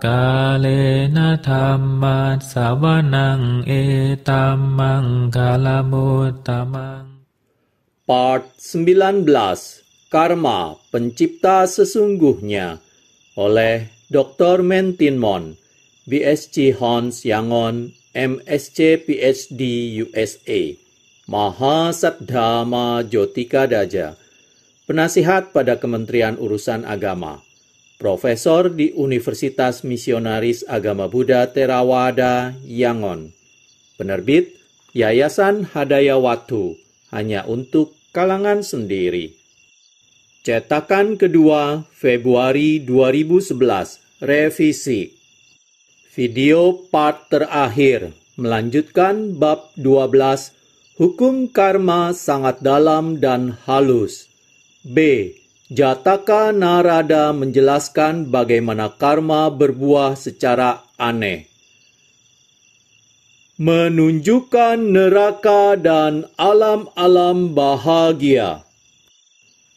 Kalena dhamma sawanang etamang kalamutamang. Part 19, Karma Pencipta Sesungguhnya oleh Dr. Mentinmon, BSc Hons Yangon, MSc PhD USA, Mahasaddhama Jotika Daja, Penasihat pada Kementerian Urusan Agama, Profesor di Universitas Misionaris Agama Buddha Theravada, Yangon. Penerbit, Yayasan Hadaya Watu, hanya untuk kalangan sendiri. Cetakan kedua, Februari 2011, revisi. Video part terakhir, melanjutkan bab 12, Hukum Karma Sangat Dalam dan Halus. B. Jataka Narada menjelaskan bagaimana karma berbuah secara aneh. Menunjukkan neraka dan alam-alam bahagia.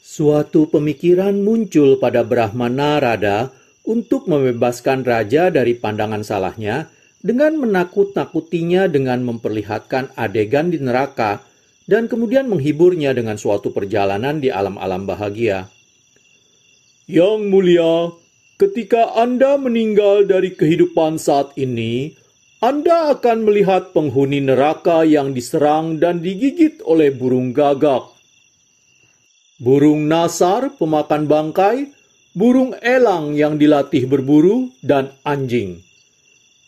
Suatu pemikiran muncul pada Brahma Narada untuk membebaskan raja dari pandangan salahnya dengan menakut-nakutinya dengan memperlihatkan adegan di neraka dan kemudian menghiburnya dengan suatu perjalanan di alam-alam bahagia. Yang mulia, ketika Anda meninggal dari kehidupan saat ini, Anda akan melihat penghuni neraka yang diserang dan digigit oleh burung gagak. Burung nasar, pemakan bangkai, burung elang yang dilatih berburu, dan anjing.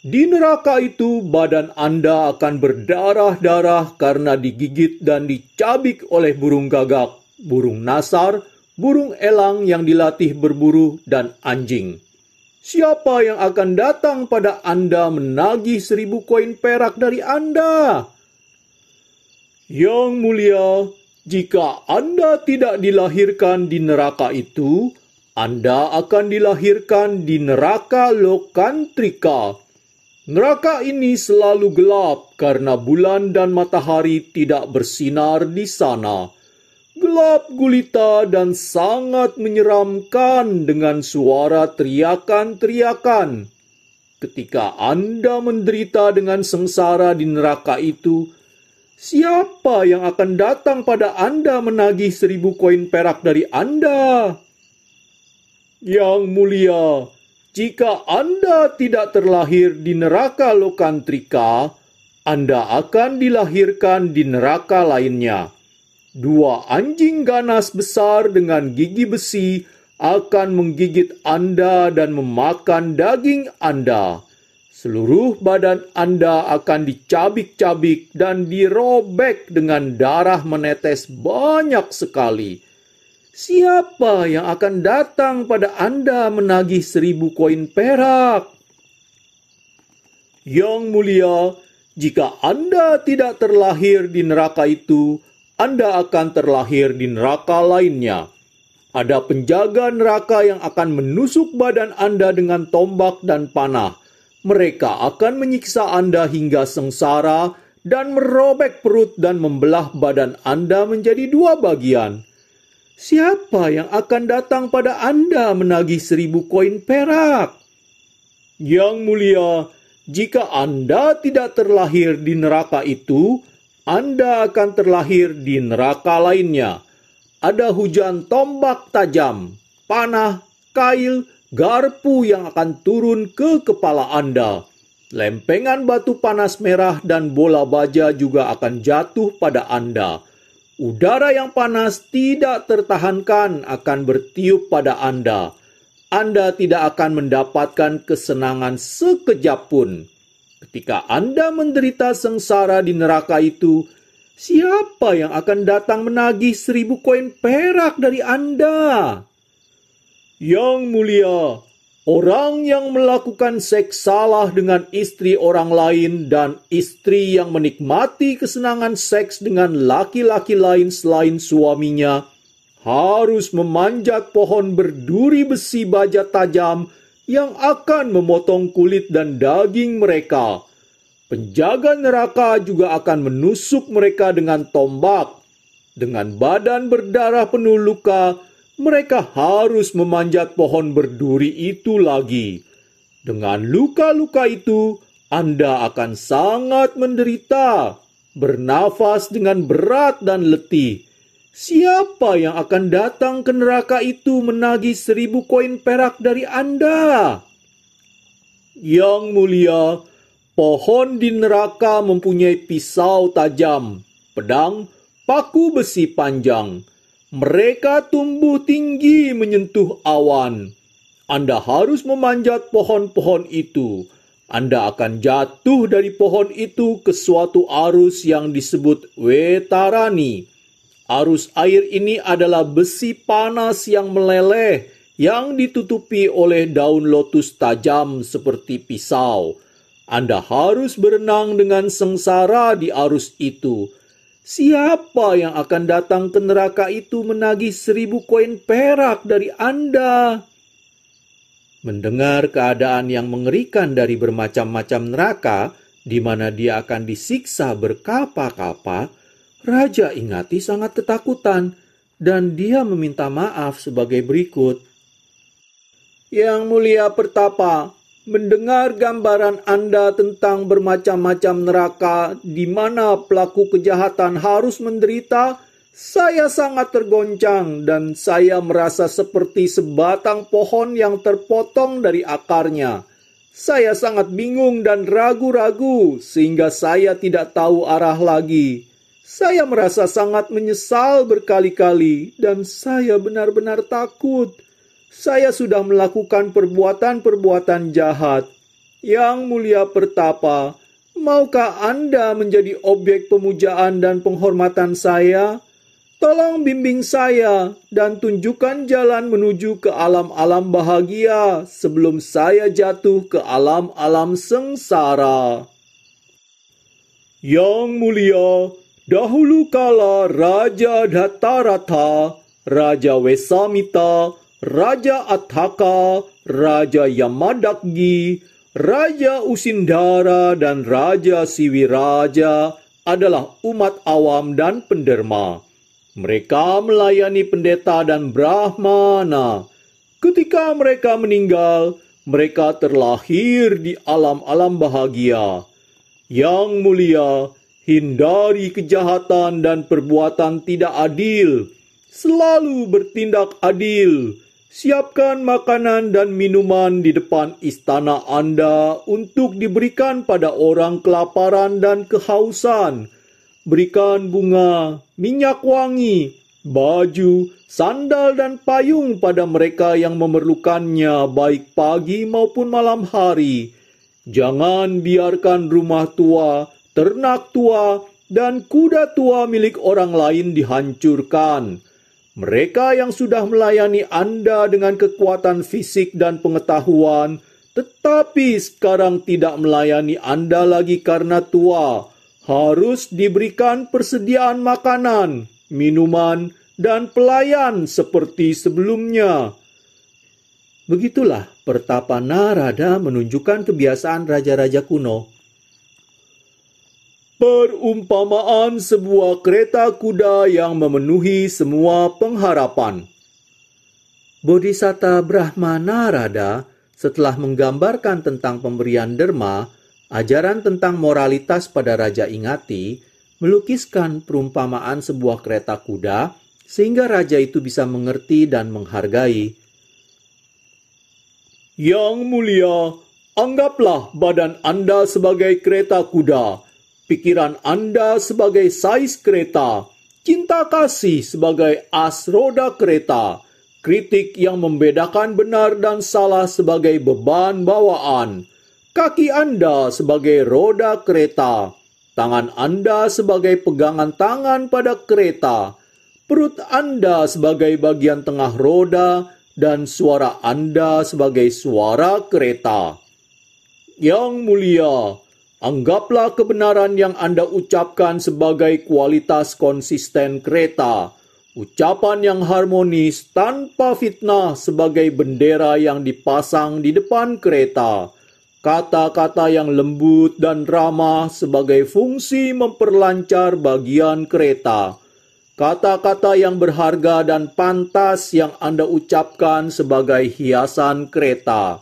Di neraka itu, badan Anda akan berdarah-darah karena digigit dan dicabik oleh burung gagak, burung nasar, burung elang yang dilatih berburu, dan anjing. Siapa yang akan datang pada Anda menagih 1000 koin perak dari Anda? Yang mulia, jika Anda tidak dilahirkan di neraka itu, Anda akan dilahirkan di neraka Lokantrika. Neraka ini selalu gelap karena bulan dan matahari tidak bersinar di sana. Gelap gulita dan sangat menyeramkan dengan suara teriakan-teriakan. Ketika Anda menderita dengan sengsara di neraka itu, siapa yang akan datang pada Anda menagih 1000 koin perak dari Anda? Yang mulia, jika Anda tidak terlahir di neraka Lokantrika, Anda akan dilahirkan di neraka lainnya. 2 anjing ganas besar dengan gigi besi akan menggigit Anda dan memakan daging Anda. Seluruh badan Anda akan dicabik-cabik dan dirobek dengan darah menetes banyak sekali. Siapa yang akan datang pada Anda menagih 1000 koin perak? Yang mulia, jika Anda tidak terlahir di neraka itu, Anda akan terlahir di neraka lainnya. Ada penjaga neraka yang akan menusuk badan Anda dengan tombak dan panah. Mereka akan menyiksa Anda hingga sengsara dan merobek perut dan membelah badan Anda menjadi 2 bagian. Siapa yang akan datang pada Anda menagih 1000 koin perak? Yang mulia, jika Anda tidak terlahir di neraka itu, Anda akan terlahir di neraka lainnya. Ada hujan tombak tajam, panah, kail, garpu yang akan turun ke kepala Anda. Lempengan batu panas merah dan bola baja juga akan jatuh pada Anda. Udara yang panas tidak tertahankan akan bertiup pada Anda. Anda tidak akan mendapatkan kesenangan sekejap pun. Ketika Anda menderita sengsara di neraka itu, siapa yang akan datang menagih 1000 koin perak dari Anda? Yang mulia, orang yang melakukan seks salah dengan istri orang lain dan istri yang menikmati kesenangan seks dengan laki-laki lain selain suaminya harus memanjat pohon berduri besi baja tajam yang akan memotong kulit dan daging mereka. Penjaga neraka juga akan menusuk mereka dengan tombak. Dengan badan berdarah penuh luka, mereka harus memanjat pohon berduri itu lagi. Dengan luka-luka itu, Anda akan sangat menderita, bernafas dengan berat dan letih. Siapa yang akan datang ke neraka itu menagih 1000 koin perak dari Anda? Yang mulia, pohon di neraka mempunyai pisau tajam, pedang, paku besi panjang. Mereka tumbuh tinggi menyentuh awan. Anda harus memanjat pohon-pohon itu. Anda akan jatuh dari pohon itu ke suatu arus yang disebut Wetarani. Arus air ini adalah besi panas yang meleleh, yang ditutupi oleh daun lotus tajam seperti pisau. Anda harus berenang dengan sengsara di arus itu. Siapa yang akan datang ke neraka itu menagih 1000 koin perak dari Anda? Mendengar keadaan yang mengerikan dari bermacam-macam neraka, di mana dia akan disiksa berkapa-kapa, Raja Ingati sangat ketakutan, dan dia meminta maaf sebagai berikut. Yang mulia Pertapa, mendengar gambaran Anda tentang bermacam-macam neraka di mana pelaku kejahatan harus menderita, saya sangat tergoncang dan saya merasa seperti sebatang pohon yang terpotong dari akarnya. Saya sangat bingung dan ragu-ragu sehingga saya tidak tahu arah lagi. Saya merasa sangat menyesal berkali-kali dan saya benar-benar takut. Saya sudah melakukan perbuatan-perbuatan jahat. Yang mulia Pertapa, maukah Anda menjadi objek pemujaan dan penghormatan saya? Tolong bimbing saya dan tunjukkan jalan menuju ke alam-alam bahagia sebelum saya jatuh ke alam-alam sengsara. Yang mulia, dahulu kala Raja Dataratha, Raja Wesamita, Raja Athaka, Raja Yamadagni, Raja Usindara, dan Raja Siwiraja adalah umat awam dan penderma. Mereka melayani pendeta dan brahmana. Ketika mereka meninggal, mereka terlahir di alam-alam bahagia. Yang mulia, hindari kejahatan dan perbuatan tidak adil. Selalu bertindak adil. Siapkan makanan dan minuman di depan istana Anda untuk diberikan pada orang kelaparan dan kehausan. Berikan bunga, minyak wangi, baju, sandal dan payung pada mereka yang memerlukannya baik pagi maupun malam hari. Jangan biarkan rumah tua, ternak tua, dan kuda tua milik orang lain dihancurkan. Mereka yang sudah melayani Anda dengan kekuatan fisik dan pengetahuan, tetapi sekarang tidak melayani Anda lagi karena tua, harus diberikan persediaan makanan, minuman, dan pelayan seperti sebelumnya. Begitulah Pertapa Narada menunjukkan kebiasaan raja-raja kuno. Perumpamaan sebuah kereta kuda yang memenuhi semua pengharapan. Bodhisatta Brahma Narada setelah menggambarkan tentang pemberian derma, ajaran tentang moralitas pada Raja Ingati, melukiskan perumpamaan sebuah kereta kuda sehingga raja itu bisa mengerti dan menghargai. Yang mulia, anggaplah badan Anda sebagai kereta kuda, pikiran Anda sebagai sais kereta, cinta kasih sebagai as roda kereta, kritik yang membedakan benar dan salah sebagai beban bawaan, kaki Anda sebagai roda kereta, tangan Anda sebagai pegangan tangan pada kereta, perut Anda sebagai bagian tengah roda, dan suara Anda sebagai suara kereta. Yang mulia, anggaplah kebenaran yang Anda ucapkan sebagai kualitas konsisten kereta, ucapan yang harmonis tanpa fitnah sebagai bendera yang dipasang di depan kereta, kata-kata yang lembut dan ramah sebagai fungsi memperlancar bagian kereta, kata-kata yang berharga dan pantas yang Anda ucapkan sebagai hiasan kereta.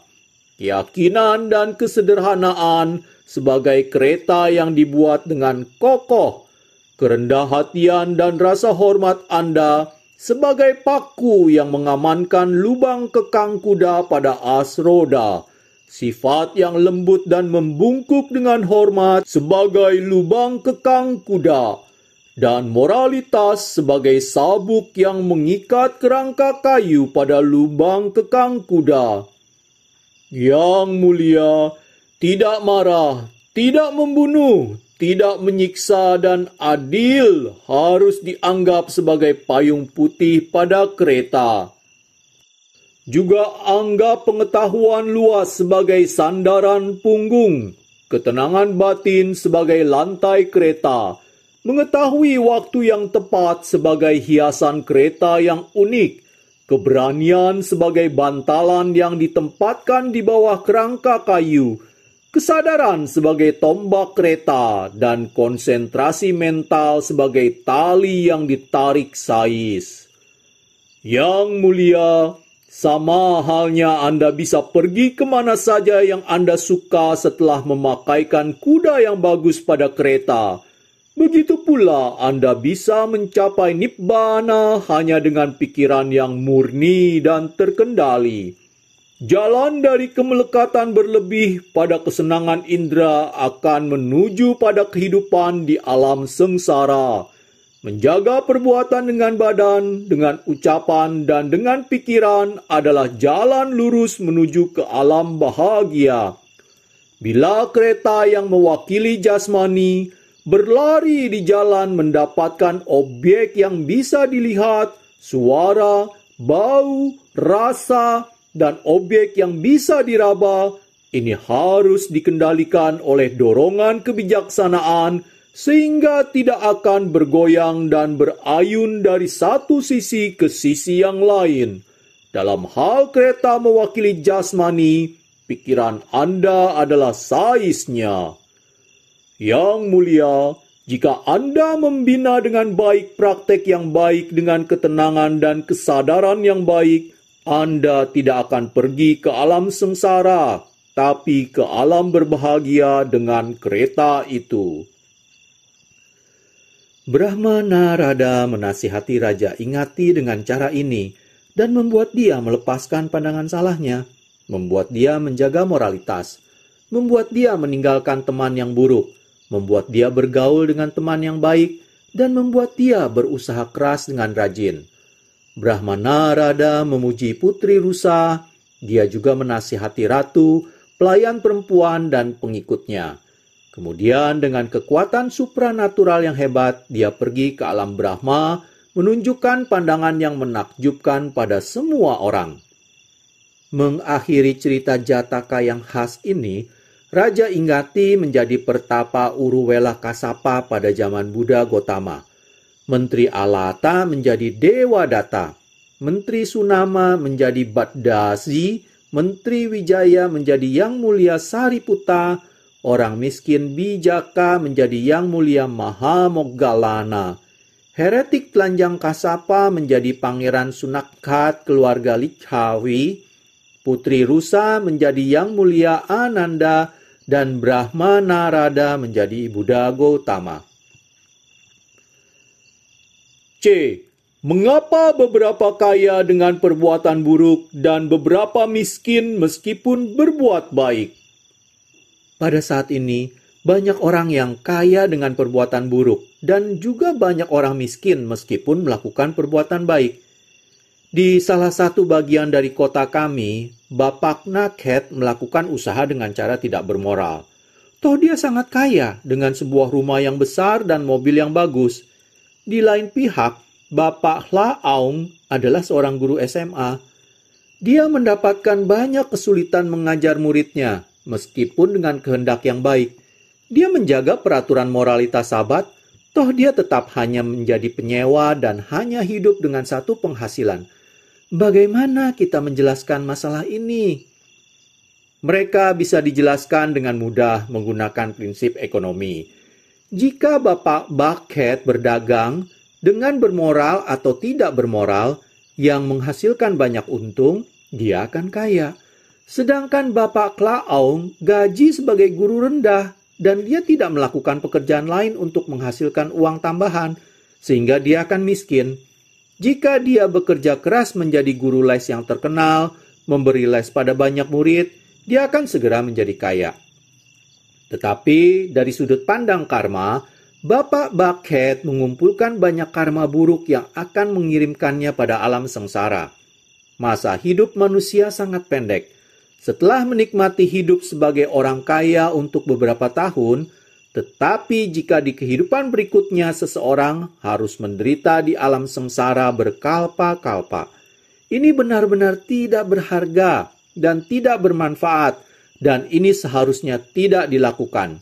keyakinan dan kesederhanaan sebagai kereta yang dibuat dengan kokoh, kerendah hatian dan rasa hormat Anda sebagai paku yang mengamankan lubang kekang kuda pada as roda, sifat yang lembut dan membungkuk dengan hormat sebagai lubang kekang kuda, dan moralitas sebagai sabuk yang mengikat kerangka kayu pada lubang kekang kuda. Yang mulia, tidak marah, tidak membunuh, tidak menyiksa, dan adil harus dianggap sebagai payung putih pada kereta. Juga anggap pengetahuan luas sebagai sandaran punggung, ketenangan batin sebagai lantai kereta, mengetahui waktu yang tepat sebagai hiasan kereta yang unik, keberanian sebagai bantalan yang ditempatkan di bawah kerangka kayu, kesadaran sebagai tombak kereta, dan konsentrasi mental sebagai tali yang ditarik sais. Yang mulia, sama halnya Anda bisa pergi kemana saja yang Anda suka setelah memakaikan kuda yang bagus pada kereta. Begitu pula Anda bisa mencapai nibbana hanya dengan pikiran yang murni dan terkendali. Jalan dari kemelekatan berlebih pada kesenangan indera akan menuju pada kehidupan di alam sengsara. Menjaga perbuatan dengan badan, dengan ucapan, dan dengan pikiran adalah jalan lurus menuju ke alam bahagia. Bila kereta yang mewakili jasmani berlari di jalan mendapatkan objek yang bisa dilihat, suara, bau, rasa, dan objek yang bisa diraba, ini harus dikendalikan oleh dorongan kebijaksanaan sehingga tidak akan bergoyang dan berayun dari satu sisi ke sisi yang lain. Dalam hal kereta mewakili jasmani, pikiran Anda adalah saisnya. Yang mulia, jika Anda membina dengan baik praktek yang baik dengan ketenangan dan kesadaran yang baik, Anda tidak akan pergi ke alam sengsara, tapi ke alam berbahagia dengan kereta itu. Brahma Narada menasihati Raja Ingati dengan cara ini dan membuat dia melepaskan pandangan salahnya, membuat dia menjaga moralitas, membuat dia meninggalkan teman yang buruk, membuat dia bergaul dengan teman yang baik, dan membuat dia berusaha keras dengan rajin. Brahma Narada memuji Putri Rusa, dia juga menasihati ratu, pelayan perempuan, dan pengikutnya. Kemudian dengan kekuatan supranatural yang hebat, dia pergi ke alam Brahma, menunjukkan pandangan yang menakjubkan pada semua orang. Mengakhiri cerita Jataka yang khas ini, Raja Ingati menjadi pertapa Uruwela Kasapa pada zaman Buddha Gotama. Menteri Alata menjadi Dewa Data. Menteri Sunama menjadi Baddasi. Menteri Wijaya menjadi Yang Mulia Sariputta. Orang miskin Bijaka menjadi Yang Mulia Mahamoggalana. Heretik telanjang Kasapa menjadi Pangeran Sunakhat keluarga Likhawi. Putri Rusa menjadi Yang Mulia Ananda, dan Brahma Narada menjadi Buddha Gautama. C. Mengapa beberapa kaya dengan perbuatan buruk dan beberapa miskin meskipun berbuat baik? Pada saat ini, banyak orang yang kaya dengan perbuatan buruk dan juga banyak orang miskin meskipun melakukan perbuatan baik. Di salah satu bagian dari kota kami, Bapak Nakhet melakukan usaha dengan cara tidak bermoral. Toh dia sangat kaya dengan sebuah rumah yang besar dan mobil yang bagus. Di lain pihak, Bapak Hla Aung adalah seorang guru SMA. Dia mendapatkan banyak kesulitan mengajar muridnya, meskipun dengan kehendak yang baik. Dia menjaga peraturan moralitas sabat, toh dia tetap hanya menjadi penyewa dan hanya hidup dengan satu penghasilan. Bagaimana kita menjelaskan masalah ini? Mereka bisa dijelaskan dengan mudah menggunakan prinsip ekonomi. Jika Bapak Bucket berdagang dengan bermoral atau tidak bermoral, yang menghasilkan banyak untung, dia akan kaya. Sedangkan Bapak Klaong gaji sebagai guru rendah dan dia tidak melakukan pekerjaan lain untuk menghasilkan uang tambahan, sehingga dia akan miskin. Jika dia bekerja keras menjadi guru les yang terkenal, memberi les pada banyak murid, dia akan segera menjadi kaya. Tetapi dari sudut pandang karma, Bapak Bucket mengumpulkan banyak karma buruk yang akan mengirimkannya pada alam sengsara. Masa hidup manusia sangat pendek. Setelah menikmati hidup sebagai orang kaya untuk beberapa tahun, tetapi jika di kehidupan berikutnya seseorang harus menderita di alam sengsara berkalpa-kalpa. Ini benar-benar tidak berharga dan tidak bermanfaat, dan ini seharusnya tidak dilakukan.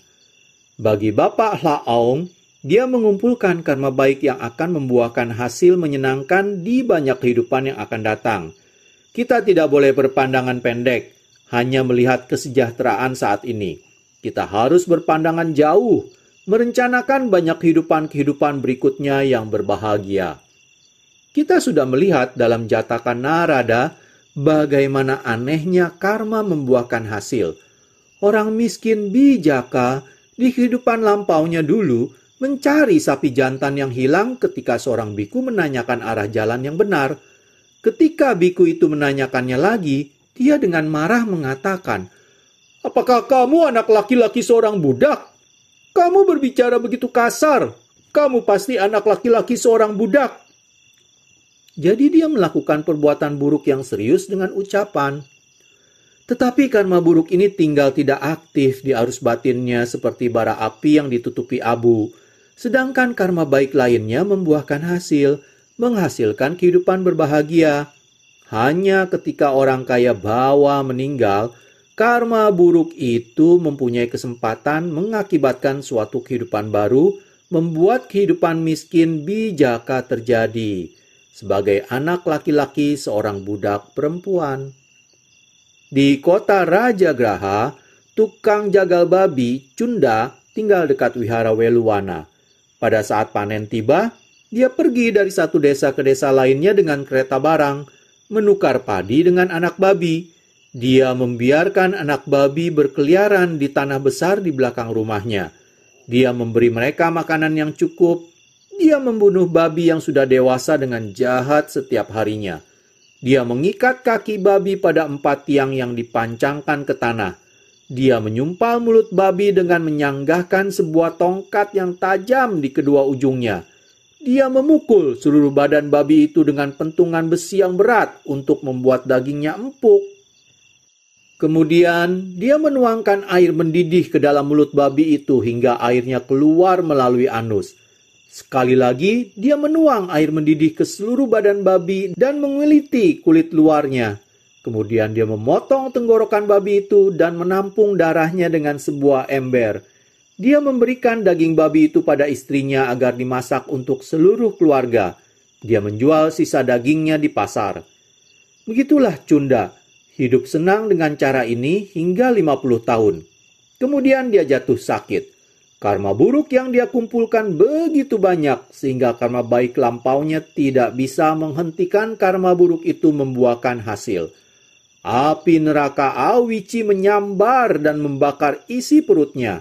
Bagi Bapak Laong, dia mengumpulkan karma baik yang akan membuahkan hasil menyenangkan di banyak kehidupan yang akan datang. Kita tidak boleh berpandangan pendek, hanya melihat kesejahteraan saat ini. Kita harus berpandangan jauh, merencanakan banyak kehidupan berikutnya yang berbahagia. Kita sudah melihat dalam Jataka Narada bagaimana anehnya karma membuahkan hasil. Orang miskin bijaka di kehidupan lampaunya dulu mencari sapi jantan yang hilang ketika seorang biku menanyakan arah jalan yang benar. Ketika biku itu menanyakannya lagi, dia dengan marah mengatakan, "Apakah kamu anak laki-laki seorang budak? Kamu berbicara begitu kasar. Kamu pasti anak laki-laki seorang budak." Jadi dia melakukan perbuatan buruk yang serius dengan ucapan. Tetapi karma buruk ini tinggal tidak aktif di arus batinnya seperti bara api yang ditutupi abu. Sedangkan karma baik lainnya membuahkan hasil, menghasilkan kehidupan berbahagia. Hanya ketika orang kaya bawa meninggal, karma buruk itu mempunyai kesempatan mengakibatkan suatu kehidupan baru, membuat kehidupan miskin bijaka terjadi. Sebagai anak laki-laki seorang budak perempuan. Di kota Rajagraha, tukang jagal babi Cunda tinggal dekat wihara Weluwana. Pada saat panen tiba, dia pergi dari satu desa ke desa lainnya dengan kereta barang, menukar padi dengan anak babi. Dia membiarkan anak babi berkeliaran di tanah besar di belakang rumahnya. Dia memberi mereka makanan yang cukup. Dia membunuh babi yang sudah dewasa dengan jahat setiap harinya. Dia mengikat kaki babi pada 4 tiang yang dipancangkan ke tanah. Dia menyumpal mulut babi dengan menyanggahkan sebuah tongkat yang tajam di kedua ujungnya. Dia memukul seluruh badan babi itu dengan pentungan besi yang berat untuk membuat dagingnya empuk. Kemudian dia menuangkan air mendidih ke dalam mulut babi itu hingga airnya keluar melalui anus. Sekali lagi, dia menuang air mendidih ke seluruh badan babi dan menguliti kulit luarnya. Kemudian dia memotong tenggorokan babi itu dan menampung darahnya dengan sebuah ember. Dia memberikan daging babi itu pada istrinya agar dimasak untuk seluruh keluarga. Dia menjual sisa dagingnya di pasar. Begitulah Cunda, hidup senang dengan cara ini hingga 50 tahun. Kemudian dia jatuh sakit. Karma buruk yang dia kumpulkan begitu banyak sehingga karma baik lampaunya tidak bisa menghentikan karma buruk itu membuahkan hasil. Api neraka Awici menyambar dan membakar isi perutnya.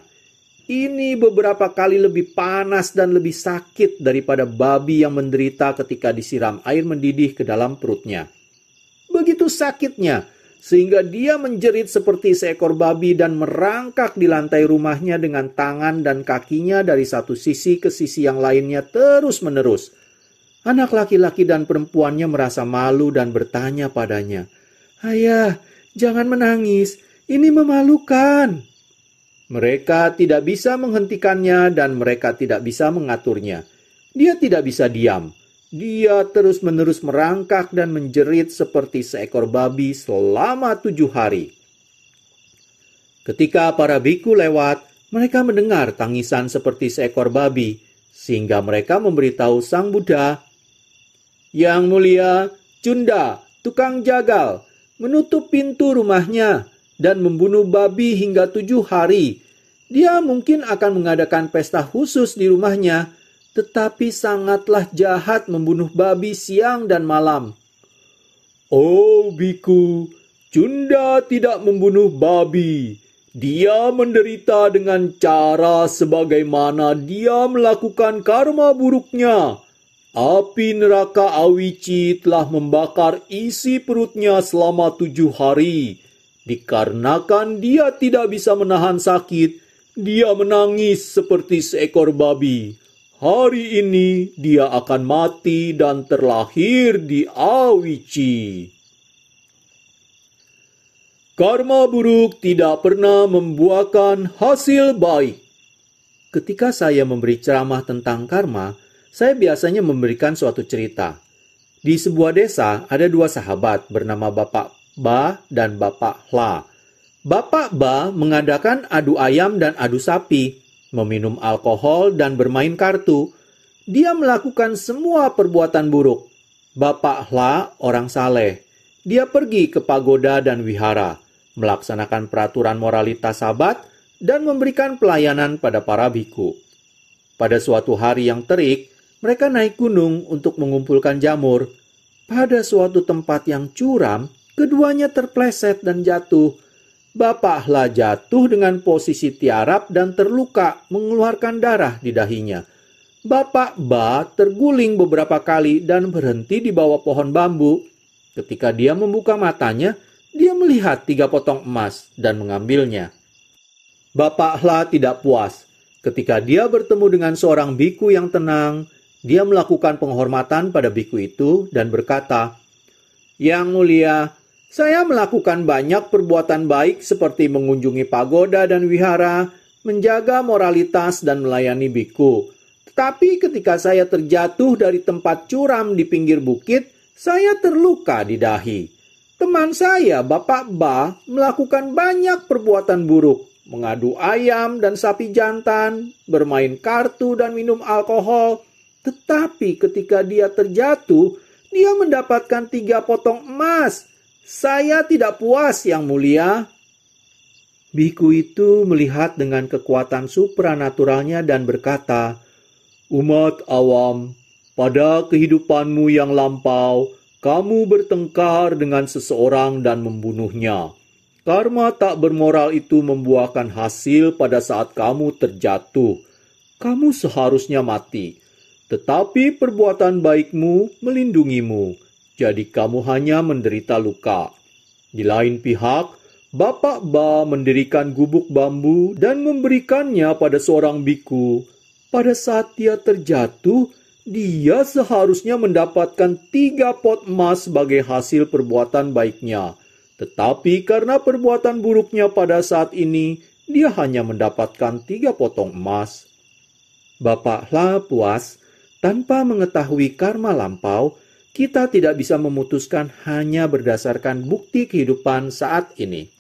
Ini beberapa kali lebih panas dan lebih sakit daripada babi yang menderita ketika disiram air mendidih ke dalam perutnya. Begitu sakitnya, sehingga dia menjerit seperti seekor babi dan merangkak di lantai rumahnya dengan tangan dan kakinya dari satu sisi ke sisi yang lainnya terus-menerus. Anak laki-laki dan perempuannya merasa malu dan bertanya padanya, "Ayah, jangan menangis, ini memalukan." Mereka tidak bisa menghentikannya dan mereka tidak bisa mengaturnya. Dia tidak bisa diam. Dia terus-menerus merangkak dan menjerit seperti seekor babi selama 7 hari. Ketika para biku lewat, mereka mendengar tangisan seperti seekor babi, sehingga mereka memberitahu Sang Buddha, "Yang mulia, Cunda, tukang jagal, menutup pintu rumahnya dan membunuh babi hingga 7 hari. Dia mungkin akan mengadakan pesta khusus di rumahnya, tetapi sangatlah jahat membunuh babi siang dan malam." "Oh biku, Cunda tidak membunuh babi. Dia menderita dengan cara sebagaimana dia melakukan karma buruknya. Api neraka Awici telah membakar isi perutnya selama 7 hari. Dikarenakan dia tidak bisa menahan sakit, dia menangis seperti seekor babi. Hari ini dia akan mati dan terlahir di Awici. Karma buruk tidak pernah membuahkan hasil baik. Ketika saya memberi ceramah tentang karma, saya biasanya memberikan suatu cerita. Di sebuah desa ada 2 sahabat bernama Bapak Ba dan Bapak Hla. Bapak Ba mengadakan adu ayam dan adu sapi, meminum alkohol dan bermain kartu. Dia melakukan semua perbuatan buruk. Bapak Hla orang saleh. Dia pergi ke pagoda dan wihara, melaksanakan peraturan moralitas sabat, dan memberikan pelayanan pada para biku. Pada suatu hari yang terik, mereka naik gunung untuk mengumpulkan jamur. Pada suatu tempat yang curam, keduanya terpleset dan jatuh. Bapak Hla jatuh dengan posisi tiarap dan terluka, mengeluarkan darah di dahinya. Bapak Ba terguling beberapa kali dan berhenti di bawah pohon bambu. Ketika dia membuka matanya, dia melihat 3 potong emas dan mengambilnya. Bapak Hla tidak puas. Ketika dia bertemu dengan seorang biku yang tenang, dia melakukan penghormatan pada biku itu dan berkata, "Yang mulia, saya melakukan banyak perbuatan baik seperti mengunjungi pagoda dan wihara, menjaga moralitas dan melayani biku. Tetapi ketika saya terjatuh dari tempat curam di pinggir bukit, saya terluka di dahi. Teman saya, Bapak Ba, melakukan banyak perbuatan buruk, mengadu ayam dan sapi jantan, bermain kartu dan minum alkohol. Tetapi ketika dia terjatuh, dia mendapatkan 3 potong emas. Saya tidak puas, Yang Mulia." Biku itu melihat dengan kekuatan supranaturalnya dan berkata, "Umat awam, pada kehidupanmu yang lampau, kamu bertengkar dengan seseorang dan membunuhnya. Karma tak bermoral itu membuahkan hasil pada saat kamu terjatuh. Kamu seharusnya mati. Tetapi perbuatan baikmu melindungimu, jadi kamu hanya menderita luka." Di lain pihak, Bapak Ba mendirikan gubuk bambu dan memberikannya pada seorang biku. Pada saat dia terjatuh, dia seharusnya mendapatkan 3 pot emas sebagai hasil perbuatan baiknya. Tetapi karena perbuatan buruknya pada saat ini, dia hanya mendapatkan 3 potong emas. Bapak Hla puas. Tanpa mengetahui karma lampau, kita tidak bisa memutuskan hanya berdasarkan bukti kehidupan saat ini.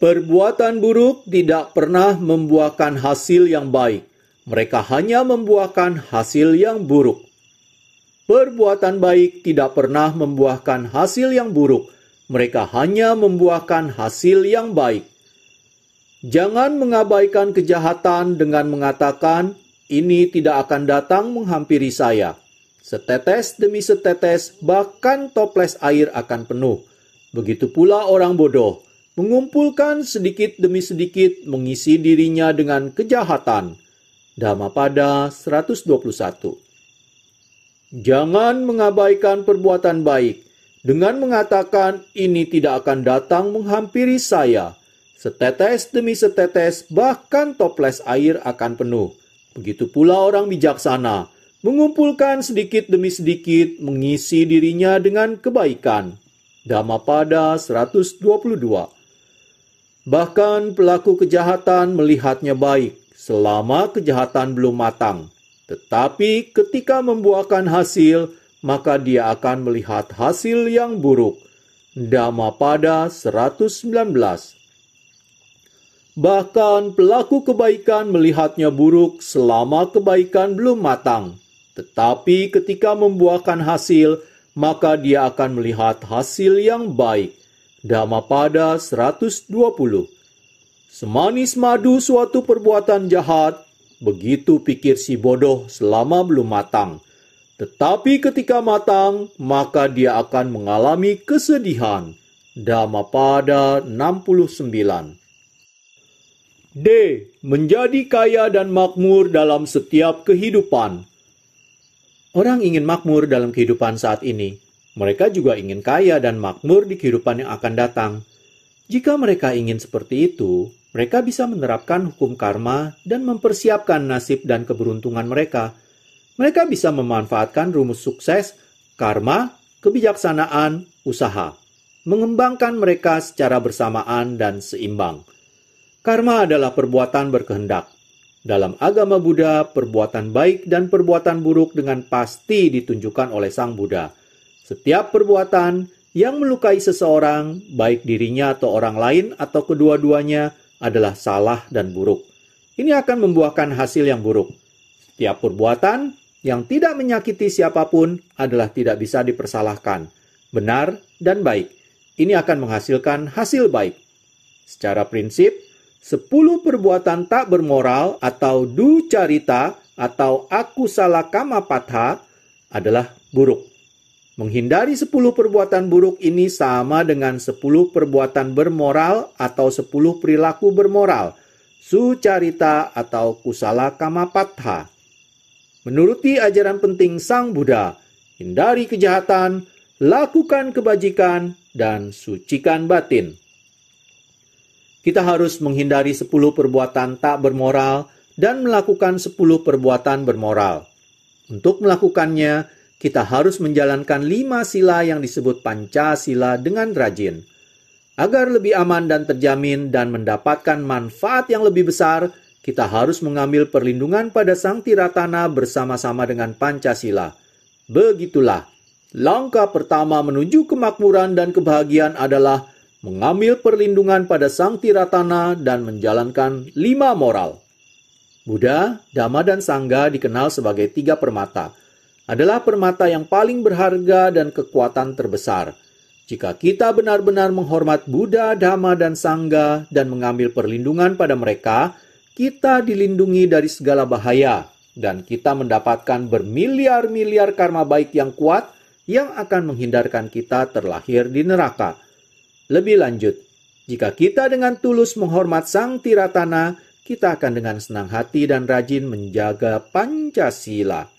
Perbuatan buruk tidak pernah membuahkan hasil yang baik. Mereka hanya membuahkan hasil yang buruk. Perbuatan baik tidak pernah membuahkan hasil yang buruk. Mereka hanya membuahkan hasil yang baik. Jangan mengabaikan kejahatan dengan mengatakan, "Ini tidak akan datang menghampiri saya." Setetes demi setetes, bahkan toples air akan penuh. Begitu pula orang bodoh, mengumpulkan sedikit demi sedikit mengisi dirinya dengan kejahatan. Dhammapada 121. Jangan mengabaikan perbuatan baik dengan mengatakan, "Ini tidak akan datang menghampiri saya." Setetes demi setetes, bahkan toples air akan penuh. Begitu pula orang bijaksana, mengumpulkan sedikit demi sedikit mengisi dirinya dengan kebaikan. Dhammapada 122. Bahkan pelaku kejahatan melihatnya baik selama kejahatan belum matang. Tetapi ketika membuahkan hasil, maka dia akan melihat hasil yang buruk. Dhammapada 119. Bahkan pelaku kebaikan melihatnya buruk selama kebaikan belum matang. Tetapi ketika membuahkan hasil, maka dia akan melihat hasil yang baik. Dhammapada 120. Semanis madu suatu perbuatan jahat, begitu pikir si bodoh selama belum matang. Tetapi ketika matang, maka dia akan mengalami kesedihan. Dhammapada 69. D. Menjadi kaya dan makmur dalam setiap kehidupan. Orang ingin makmur dalam kehidupan saat ini. Mereka juga ingin kaya dan makmur di kehidupan yang akan datang. Jika mereka ingin seperti itu, mereka bisa menerapkan hukum karma dan mempersiapkan nasib dan keberuntungan mereka. Mereka bisa memanfaatkan rumus sukses, karma, kebijaksanaan, usaha. Mengembangkan mereka secara bersamaan dan seimbang. Karma adalah perbuatan berkehendak. Dalam agama Buddha, perbuatan baik dan perbuatan buruk dengan pasti ditunjukkan oleh Sang Buddha. Setiap perbuatan yang melukai seseorang, baik dirinya atau orang lain atau kedua-duanya, adalah salah dan buruk. Ini akan membuahkan hasil yang buruk. Setiap perbuatan yang tidak menyakiti siapapun adalah tidak bisa dipersalahkan, benar dan baik. Ini akan menghasilkan hasil baik. Secara prinsip, 10 perbuatan tak bermoral atau ducarita atau akusala kamapatha adalah buruk. Menghindari 10 perbuatan buruk ini sama dengan 10 perbuatan bermoral atau 10 perilaku bermoral, sucarita atau kusala kamapatha. Menuruti ajaran penting Sang Buddha, hindari kejahatan, lakukan kebajikan, dan sucikan batin. Kita harus menghindari 10 perbuatan tak bermoral dan melakukan 10 perbuatan bermoral. Untuk melakukannya, kita harus menjalankan 5 sila yang disebut Pancasila dengan rajin. Agar lebih aman dan terjamin dan mendapatkan manfaat yang lebih besar, kita harus mengambil perlindungan pada Sang Tiratana bersama-sama dengan Pancasila. Begitulah, langkah pertama menuju kemakmuran dan kebahagiaan adalah mengambil perlindungan pada Sang Tiratana dan menjalankan 5 moral. Buddha, Dhamma, dan Sangha dikenal sebagai 3 permata. Adalah permata yang paling berharga dan kekuatan terbesar. Jika kita benar-benar menghormat Buddha, Dhamma, dan Sangha dan mengambil perlindungan pada mereka, kita dilindungi dari segala bahaya dan kita mendapatkan bermiliar-miliar karma baik yang kuat yang akan menghindarkan kita terlahir di neraka. Lebih lanjut, jika kita dengan tulus menghormat Sang Tiratana, kita akan dengan senang hati dan rajin menjaga Pancasila.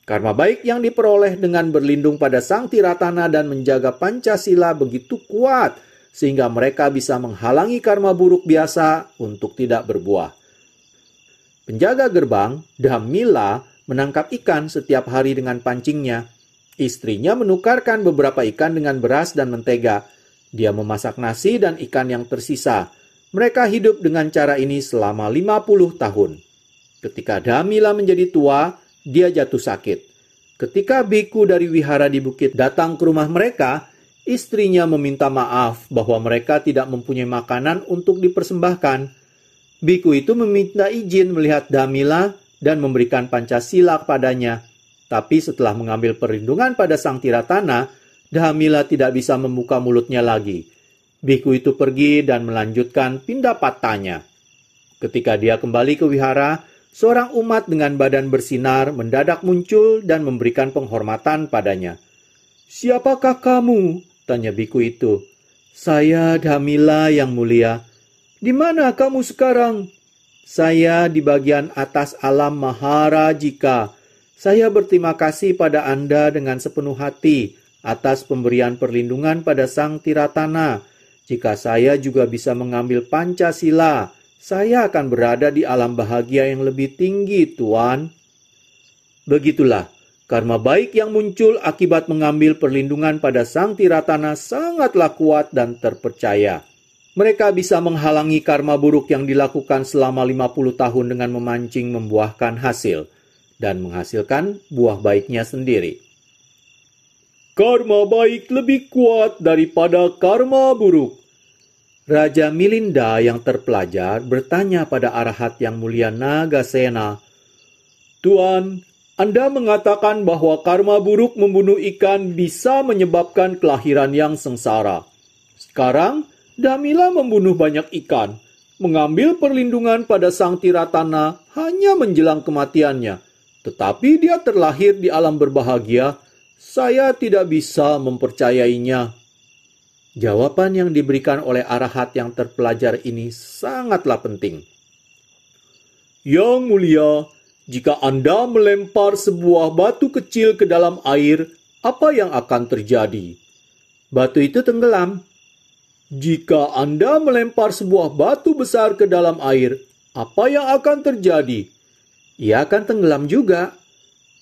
Karma baik yang diperoleh dengan berlindung pada Sang Tiratana dan menjaga Pancasila begitu kuat, sehingga mereka bisa menghalangi karma buruk biasa untuk tidak berbuah. Penjaga gerbang, Dhammila, menangkap ikan setiap hari dengan pancingnya. Istrinya menukarkan beberapa ikan dengan beras dan mentega. Dia memasak nasi dan ikan yang tersisa. Mereka hidup dengan cara ini selama 50 tahun. Ketika Dhammila menjadi tua, dia jatuh sakit. Ketika biku dari wihara di bukit datang ke rumah mereka, istrinya meminta maaf bahwa mereka tidak mempunyai makanan untuk dipersembahkan. Biku itu meminta izin melihat Dhammila dan memberikan Pancasila kepadanya. Tapi setelah mengambil perlindungan pada Sang Tiratana, Dhammila tidak bisa membuka mulutnya lagi. Biku itu pergi dan melanjutkan pindapattanya. Ketika dia kembali ke wihara, seorang umat dengan badan bersinar mendadak muncul dan memberikan penghormatan padanya. "Siapakah kamu?" tanya biku itu. "Saya Dhammila yang mulia." "Di mana kamu sekarang?" "Saya di bagian atas alam Maharajika. Saya berterima kasih pada Anda dengan sepenuh hati atas pemberian perlindungan pada Sang Tiratana. Jika saya juga bisa mengambil Pancasila, saya akan berada di alam bahagia yang lebih tinggi, Tuan." Begitulah, karma baik yang muncul akibat mengambil perlindungan pada Sang Tiratana sangatlah kuat dan terpercaya. Mereka bisa menghalangi karma buruk yang dilakukan selama 50 tahun dengan memancing membuahkan hasil dan menghasilkan buah baiknya sendiri. Karma baik lebih kuat daripada karma buruk. Raja Milinda yang terpelajar bertanya pada Arahat yang mulia Nagasena, "Tuan, Anda mengatakan bahwa karma buruk membunuh ikan bisa menyebabkan kelahiran yang sengsara. Sekarang, Dhammila membunuh banyak ikan, mengambil perlindungan pada Sang Tiratana hanya menjelang kematiannya. tetapi dia terlahir di alam berbahagia, saya tidak bisa mempercayainya." Jawaban yang diberikan oleh arahat yang terpelajar ini sangatlah penting. "Yang mulia, jika Anda melempar sebuah batu kecil ke dalam air, apa yang akan terjadi?" "Batu itu tenggelam." "Jika Anda melempar sebuah batu besar ke dalam air, apa yang akan terjadi?" "Ia akan tenggelam juga."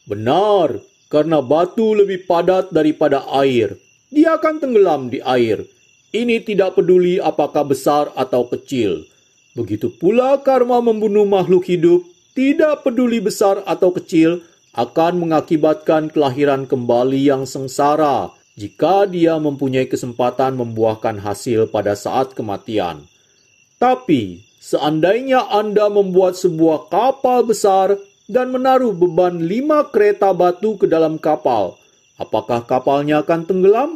"Benar, karena batu lebih padat daripada air. Dia akan tenggelam di air. Ini tidak peduli apakah besar atau kecil. Begitu pula karma membunuh makhluk hidup, tidak peduli besar atau kecil, akan mengakibatkan kelahiran kembali yang sengsara jika dia mempunyai kesempatan membuahkan hasil pada saat kematian. Tapi, seandainya Anda membuat sebuah kapal besar dan menaruh beban 5 kereta batu ke dalam kapal, apakah kapalnya akan tenggelam?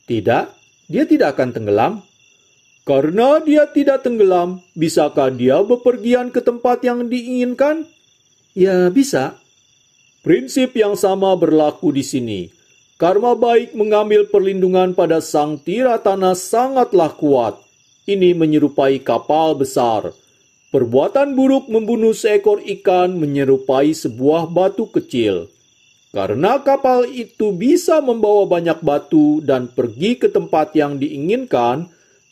Tidak, dia tidak akan tenggelam. Karena dia tidak tenggelam, bisakah dia bepergian ke tempat yang diinginkan? Ya, bisa. Prinsip yang sama berlaku di sini. Karma baik mengambil perlindungan pada sang Tiratana sangatlah kuat. Ini menyerupai kapal besar. Perbuatan buruk membunuh seekor ikan menyerupai sebuah batu kecil. Karena kapal itu bisa membawa banyak batu dan pergi ke tempat yang diinginkan,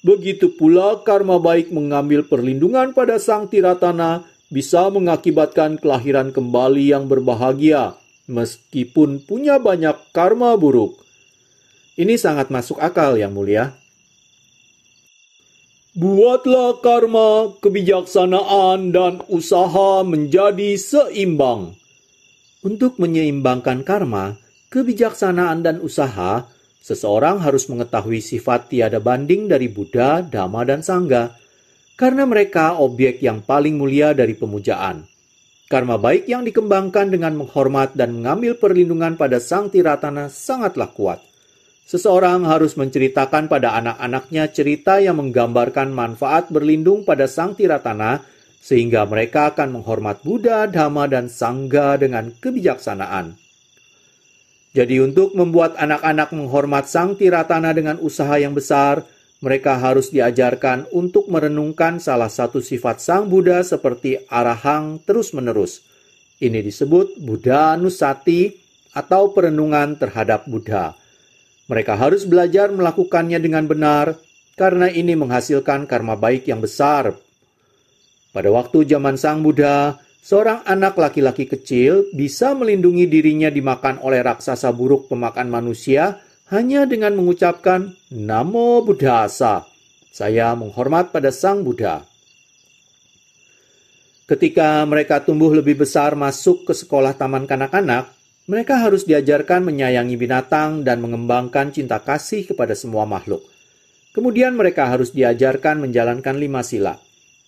begitu pula karma baik mengambil perlindungan pada sang Tiratana bisa mengakibatkan kelahiran kembali yang berbahagia, meskipun punya banyak karma buruk. Ini sangat masuk akal, Yang Mulia. Buatlah karma, kebijaksanaan, dan usaha menjadi seimbang. Untuk menyeimbangkan karma, kebijaksanaan, dan usaha, seseorang harus mengetahui sifat tiada banding dari Buddha, Dhamma, dan Sangha, karena mereka objek yang paling mulia dari pemujaan. Karma baik yang dikembangkan dengan menghormat dan mengambil perlindungan pada sang Tiratana sangatlah kuat. Seseorang harus menceritakan pada anak-anaknya cerita yang menggambarkan manfaat berlindung pada sang Tiratana, sehingga mereka akan menghormat Buddha, Dhamma, dan Sangha dengan kebijaksanaan. Jadi untuk membuat anak-anak menghormat sang Tiratana dengan usaha yang besar, mereka harus diajarkan untuk merenungkan salah satu sifat sang Buddha seperti arahang terus-menerus. Ini disebut Buddha Nusati atau perenungan terhadap Buddha. Mereka harus belajar melakukannya dengan benar, karena ini menghasilkan karma baik yang besar. Pada waktu zaman Sang Buddha, seorang anak laki-laki kecil bisa melindungi dirinya dimakan oleh raksasa buruk pemakan manusia hanya dengan mengucapkan Namo Buddhasa. Saya menghormat pada Sang Buddha. Ketika mereka tumbuh lebih besar masuk ke sekolah taman kanak-kanak, mereka harus diajarkan menyayangi binatang dan mengembangkan cinta kasih kepada semua makhluk. Kemudian mereka harus diajarkan menjalankan 5 sila.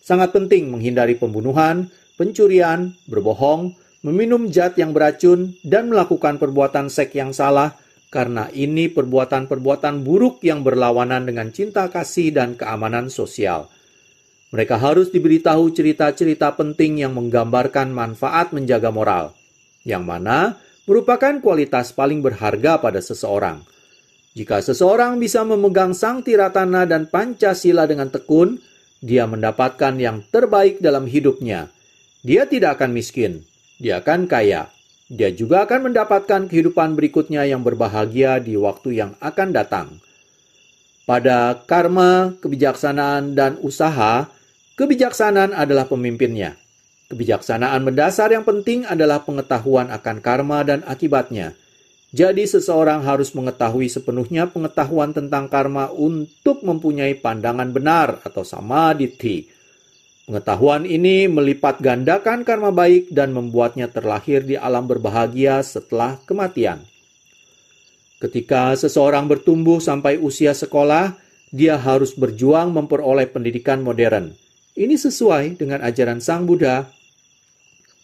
Sangat penting menghindari pembunuhan, pencurian, berbohong, meminum zat yang beracun, dan melakukan perbuatan seks yang salah, karena ini perbuatan-perbuatan buruk yang berlawanan dengan cinta kasih dan keamanan sosial. Mereka harus diberitahu cerita-cerita penting yang menggambarkan manfaat menjaga moral, yang mana merupakan kualitas paling berharga pada seseorang. Jika seseorang bisa memegang sang Tiratana dan Pancasila dengan tekun, dia mendapatkan yang terbaik dalam hidupnya. Dia tidak akan miskin, dia akan kaya. Dia juga akan mendapatkan kehidupan berikutnya yang berbahagia di waktu yang akan datang. Pada karma, kebijaksanaan, dan usaha, kebijaksanaan adalah pemimpinnya. Kebijaksanaan mendasar yang penting adalah pengetahuan akan karma dan akibatnya. Jadi seseorang harus mengetahui sepenuhnya pengetahuan tentang karma untuk mempunyai pandangan benar atau samadhi. Pengetahuan ini melipat gandakan karma baik dan membuatnya terlahir di alam berbahagia setelah kematian. Ketika seseorang bertumbuh sampai usia sekolah, dia harus berjuang memperoleh pendidikan modern. Ini sesuai dengan ajaran Sang Buddha.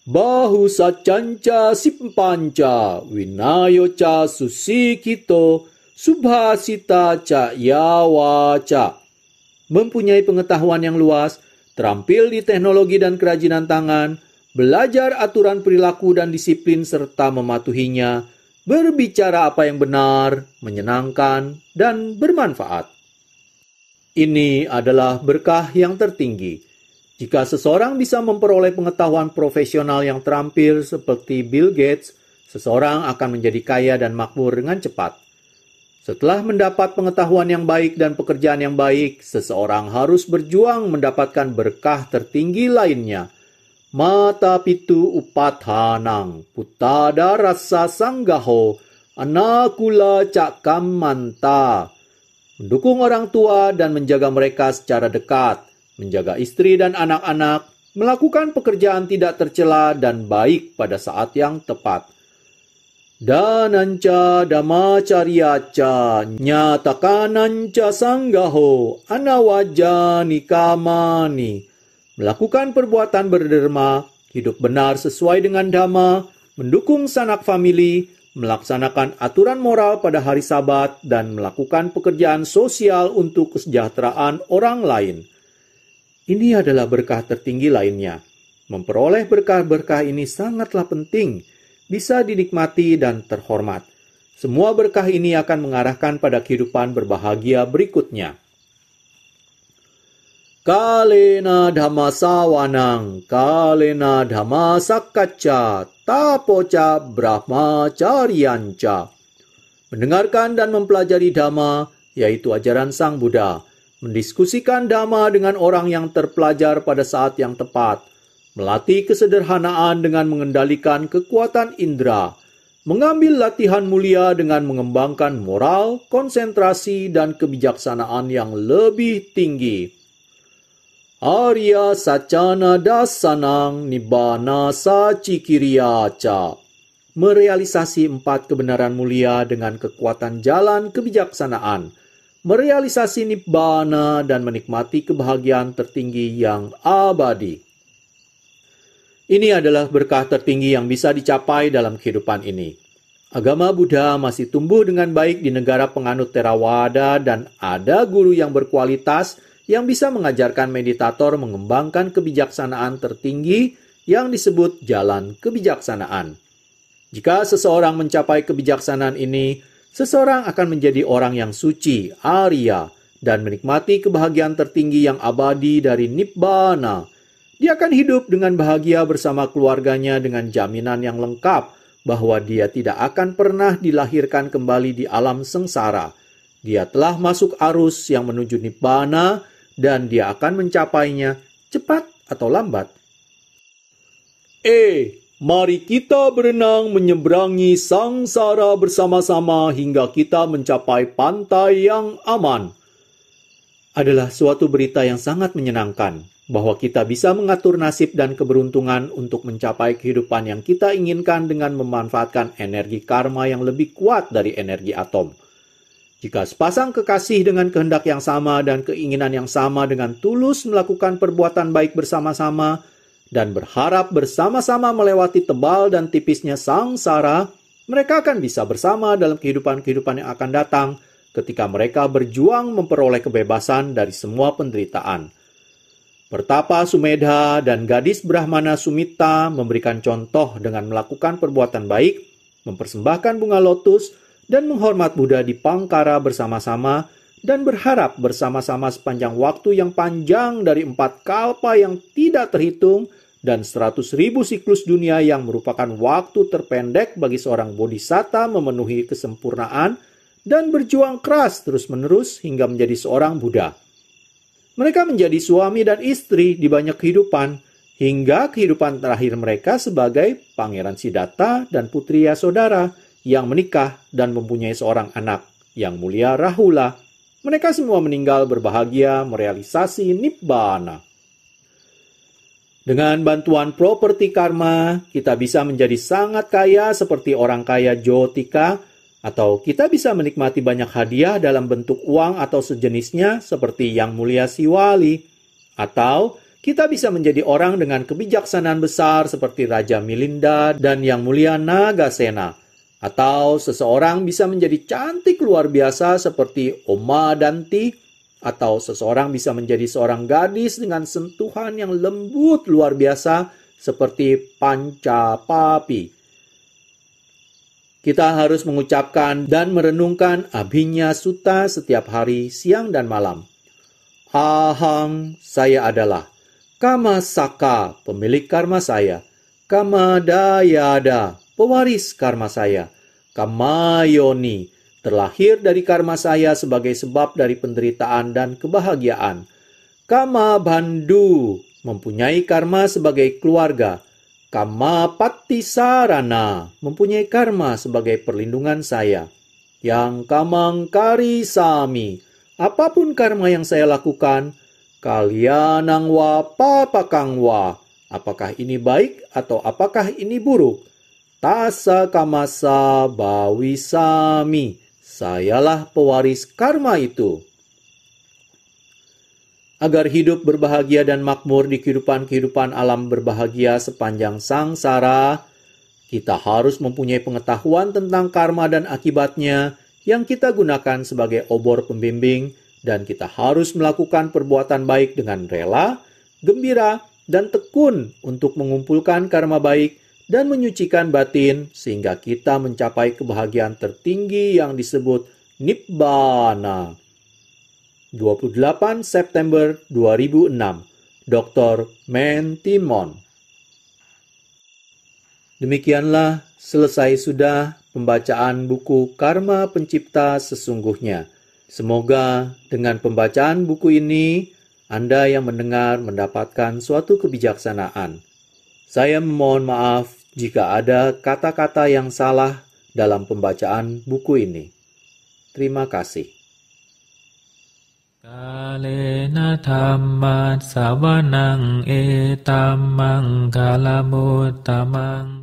Bahu sacanca simpanca, winayo ca susikito, subhasita ca yawaca. Mempunyai pengetahuan yang luas, terampil di teknologi dan kerajinan tangan, belajar aturan perilaku dan disiplin serta mematuhinya, berbicara apa yang benar, menyenangkan, dan bermanfaat. Ini adalah berkah yang tertinggi. Jika seseorang bisa memperoleh pengetahuan profesional yang terampil seperti Bill Gates, seseorang akan menjadi kaya dan makmur dengan cepat. Setelah mendapat pengetahuan yang baik dan pekerjaan yang baik, seseorang harus berjuang mendapatkan berkah tertinggi lainnya. Mata pitu upathanang, putada rasa sanggaho, anakula cakam manta. Mendukung orang tua dan menjaga mereka secara dekat, menjaga istri dan anak-anak, melakukan pekerjaan tidak tercela dan baik pada saat yang tepat. Dananca dhammacaryaca nyatakananca sanggaho anawajani kamani. Melakukan perbuatan berderma, hidup benar sesuai dengan dhamma, mendukung sanak famili, melaksanakan aturan moral pada hari Sabat, dan melakukan pekerjaan sosial untuk kesejahteraan orang lain. Ini adalah berkah tertinggi lainnya. Memperoleh berkah-berkah ini sangatlah penting, bisa dinikmati dan terhormat. Semua berkah ini akan mengarahkan pada kehidupan berbahagia berikutnya. Kalena dhamma sawanang, kalena dhamma sakkaca, tapoca brahmacharyanca. Mendengarkan dan mempelajari dhamma, yaitu ajaran Sang Buddha. Mendiskusikan dhamma dengan orang yang terpelajar pada saat yang tepat. Melatih kesederhanaan dengan mengendalikan kekuatan indera. Mengambil latihan mulia dengan mengembangkan moral, konsentrasi, dan kebijaksanaan yang lebih tinggi. Arya sacana dasanang nibbana sacikiriyaca. Merealisasi 4 kebenaran mulia dengan kekuatan jalan kebijaksanaan. Merealisasi nibbana dan menikmati kebahagiaan tertinggi yang abadi. Ini adalah berkah tertinggi yang bisa dicapai dalam kehidupan ini. Agama Buddha masih tumbuh dengan baik di negara penganut Theravada dan ada guru yang berkualitas yang bisa mengajarkan meditator mengembangkan kebijaksanaan tertinggi yang disebut jalan kebijaksanaan. Jika seseorang mencapai kebijaksanaan ini, seseorang akan menjadi orang yang suci, Arya, dan menikmati kebahagiaan tertinggi yang abadi dari Nibbana. Dia akan hidup dengan bahagia bersama keluarganya dengan jaminan yang lengkap bahwa dia tidak akan pernah dilahirkan kembali di alam sengsara. Dia telah masuk arus yang menuju Nibbana dan dia akan mencapainya cepat atau lambat. Mari kita berenang menyeberangi sangsara bersama-sama hingga kita mencapai pantai yang aman. Adalah suatu berita yang sangat menyenangkan bahwa kita bisa mengatur nasib dan keberuntungan untuk mencapai kehidupan yang kita inginkan dengan memanfaatkan energi karma yang lebih kuat dari energi atom. Jika sepasang kekasih dengan kehendak yang sama dan keinginan yang sama dengan tulus melakukan perbuatan baik bersama-sama dan berharap bersama-sama melewati tebal dan tipisnya sangsara, mereka akan bisa bersama dalam kehidupan-kehidupan yang akan datang ketika mereka berjuang memperoleh kebebasan dari semua penderitaan. Pertapa Sumedha dan gadis Brahmana Sumita memberikan contoh dengan melakukan perbuatan baik, mempersembahkan bunga lotus, dan menghormat Buddha di Pangkara bersama-sama, dan berharap bersama-sama sepanjang waktu yang panjang dari 4 kalpa yang tidak terhitung, dan 100.000 siklus dunia yang merupakan waktu terpendek bagi seorang bodhisatta memenuhi kesempurnaan, dan berjuang keras terus-menerus hingga menjadi seorang Buddha. Mereka menjadi suami dan istri di banyak kehidupan, hingga kehidupan terakhir mereka sebagai Pangeran Siddhartha dan Putri Yasodhara, yang menikah dan mempunyai seorang anak, yang mulia Rahula. Mereka semua meninggal berbahagia merealisasi Nibbana. Dengan bantuan properti karma, kita bisa menjadi sangat kaya seperti orang kaya Jotika, atau kita bisa menikmati banyak hadiah dalam bentuk uang atau sejenisnya seperti Yang Mulia Siwali, atau kita bisa menjadi orang dengan kebijaksanaan besar seperti Raja Milinda dan Yang Mulia Nagasena. Atau seseorang bisa menjadi cantik luar biasa seperti Oma Danti, atau seseorang bisa menjadi seorang gadis dengan sentuhan yang lembut luar biasa seperti pancapapi. Kita harus mengucapkan dan merenungkan Abhinya Sutta setiap hari, siang dan malam. Ahang, saya adalah. Kama Saka, pemilik karma saya. Kama Dayada, pewaris karma saya. Kama Yoni, terlahir dari karma saya sebagai sebab dari penderitaan dan kebahagiaan. Kama Bandhu, mempunyai karma sebagai keluarga. Kama Pattisarana, mempunyai karma sebagai perlindungan saya. Yang kamang karisami, apapun karma yang saya lakukan, kalyanang wa papakang wa, apakah ini baik atau apakah ini buruk, tasa kamasa bawisami, sayalah pewaris karma itu. Agar hidup berbahagia dan makmur di kehidupan alam berbahagia sepanjang sangsara, kita harus mempunyai pengetahuan tentang karma dan akibatnya yang kita gunakan sebagai obor pembimbing, dan kita harus melakukan perbuatan baik dengan rela, gembira, dan tekun untuk mengumpulkan karma baik dan menyucikan batin sehingga kita mencapai kebahagiaan tertinggi yang disebut Nibbana. 28 September 2006, Dr. Mentimon. Demikianlah selesai sudah pembacaan buku Karma Pencipta Sesungguhnya. Semoga dengan pembacaan buku ini, Anda yang mendengar mendapatkan suatu kebijaksanaan. Saya memohon maaf jika ada kata-kata yang salah dalam pembacaan buku ini. Terima kasih. Kalena dhamma savanang etammang kalamutamang